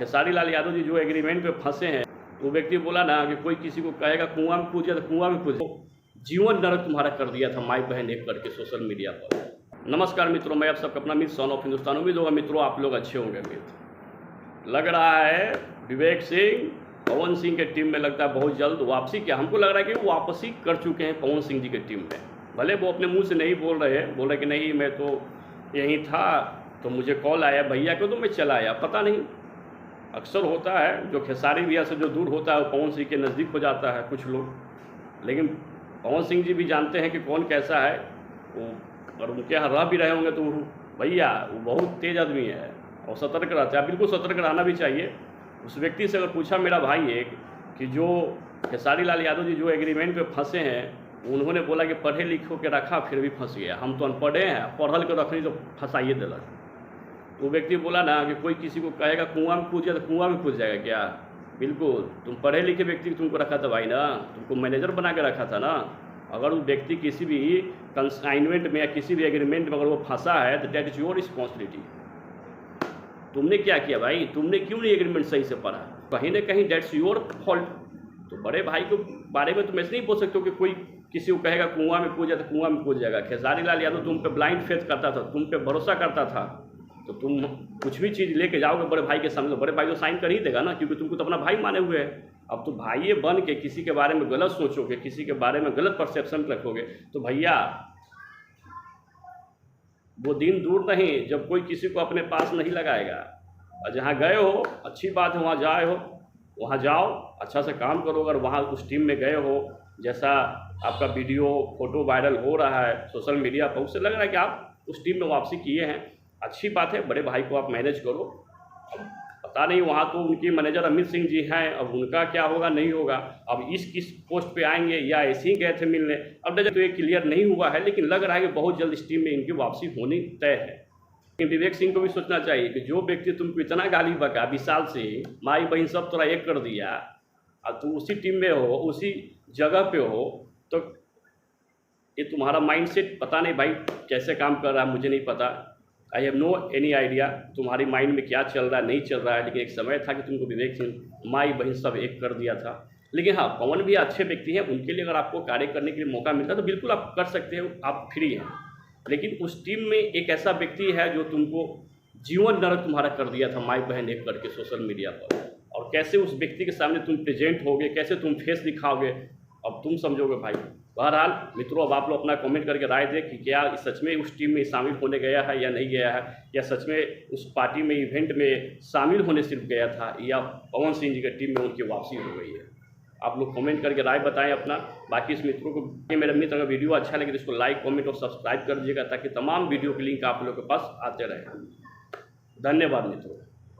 खेसारी लाल यादव जी जो एग्रीमेंट पे फंसे हैं, वो व्यक्ति बोला ना कि कोई किसी को कहेगा कुआं में कूद जाए तो कुआं में कूद जाए। जीवन नरक तुम्हारा कर दिया था माई बहन एक करके सोशल मीडिया पर। नमस्कार मित्रों, मैं आप सबका अपना मित्र सन ऑफ हिंदुस्तान। उम्मीद होगा मित्रों आप लोग अच्छे होंगे। मित्र लग रहा है विवेक सिंह पवन सिंह के टीम में लगता है बहुत जल्द वापसी। क्या हमको लग रहा है कि वो वापसी कर चुके हैं पवन सिंह जी के टीम में। भले वो अपने मुंह से नहीं बोल रहे हैं, बोल रहे कि नहीं मैं तो यहीं था तो मुझे कॉल आया भैया को तो मैं चला आया। पता नहीं, अक्सर होता है जो खेसारी भैया से जो दूर होता है वो पवन सिंह के नज़दीक हो जाता है कुछ लोग। लेकिन पवन सिंह जी भी जानते हैं कि कौन कैसा है वो, और उनके यहाँ रह भी रहे होंगे तो भैया वो बहुत तेज़ आदमी है और सतर्क रहते हैं। बिल्कुल सतर्क रहना भी चाहिए। उस व्यक्ति से अगर पूछा मेरा भाई एक कि जो खेसारी लाल यादव जी जो एग्रीमेंट पे फंसे हैं, उन्होंने बोला कि पढ़े लिखो के रखा फिर भी फंस गया। हम तो अनपढ़े हैं, पढ़ल के रखनी तो फंसाइए दिलक। वो व्यक्ति बोला ना कि कोई किसी को कहेगा कुआं में कूद जाए तो कुआं में कूद जाएगा क्या। बिल्कुल तुम पढ़े लिखे व्यक्ति तुमको रखा था भाई ना, तुमको मैनेजर बना के रखा था ना। अगर वो व्यक्ति किसी भी कंसाइनमेंट में या किसी भी एग्रीमेंट में अगर वो फंसा है तो दैट इज़ योर रिस्पॉन्सिबिलिटी। तुमने क्या किया भाई, तुमने क्यों नहीं एग्रीमेंट सही से पढ़ा, कहीं ना कहीं दैट्स योर फॉल्ट। तो बड़े भाई के बारे में तुम ऐसे नहीं बोल सकते हो कि कोई किसी को कहेगा कुआं में कूद जाए तो कुआं में कूद जाएगा। खेसारी लाल यादव तुम पे ब्लाइंड फेथ करता था, तुम पे भरोसा करता था, तो तुम कुछ भी चीज़ लेके जाओगे बड़े भाई के सामने तो बड़े भाई तो साइन कर ही देगा ना, क्योंकि तुमको तो अपना भाई माने हुए हैं। अब तो भाई बन के किसी के बारे में गलत सोचोगे, किसी के बारे में गलत परसेप्शन रखोगे तो भैया वो दिन दूर नहीं जब कोई किसी को अपने पास नहीं लगाएगा। और जहाँ गए हो अच्छी बात है, वहाँ जाए हो वहाँ जाओ, अच्छा से काम करो। अगर वहाँ उस टीम में गए हो, जैसा आपका वीडियो फोटो वायरल हो रहा है सोशल मीडिया पर, उससे लग रहा है कि आप उस टीम में वापसी किए हैं, अच्छी बात है। बड़े भाई को आप मैनेज करो। अब पता नहीं वहाँ तो उनके मैनेजर अमित सिंह जी हैं, अब उनका क्या होगा नहीं होगा। अब किस पोस्ट पे आएंगे या ऐसे ही गए थे मिलने, अब तो ये क्लियर नहीं हुआ है। लेकिन लग रहा है कि बहुत जल्द इस टीम में इनकी वापसी होनी तय है। लेकिन विवेक सिंह को भी सोचना चाहिए कि जो व्यक्ति तुमको इतना गाली बका विशाल से, माई बहन सब तोरा एक कर दिया, और तुम उसी टीम में हो, उसी जगह पे हो, तो ये तुम्हारा माइंडसेट पता नहीं भाई कैसे काम कर रहा है, मुझे नहीं पता। I have no any idea तुम्हारी माइंड में क्या चल रहा है नहीं चल रहा है। लेकिन एक समय था कि तुमको विवेक सिंह माई बहन सब एक कर दिया था। लेकिन हाँ, पवन भी अच्छे व्यक्ति हैं, उनके लिए अगर आपको कार्य करने के लिए मौका मिलता है तो बिल्कुल आप कर सकते हो, आप फ्री हैं। लेकिन उस टीम में एक ऐसा व्यक्ति है जो तुमको जीवन नरक तुम्हारा कर दिया था माई बहन एक करके सोशल मीडिया पर। और कैसे उस व्यक्ति के सामने तुम प्रेजेंट होगे, कैसे तुम फेस दिखाओगे, अब तुम समझोगे भाई। बहरहाल मित्रों, अब आप लोग अपना कमेंट करके राय दें कि क्या सच में उस टीम में शामिल होने गया है या नहीं गया है, या सच में उस पार्टी में इवेंट में शामिल होने सिर्फ गया था, या पवन सिंह जी की टीम में उनकी वापसी हो गई है। आप लोग कमेंट करके राय बताएं अपना। बाकी इस मित्रों को, मेरे मित्र अगर वीडियो अच्छा लगे तो इसको लाइक कमेंट और सब्सक्राइब कर दीजिएगा, ताकि तमाम वीडियो के लिंक आप लोगों के पास आते रहें। धन्यवाद मित्रों।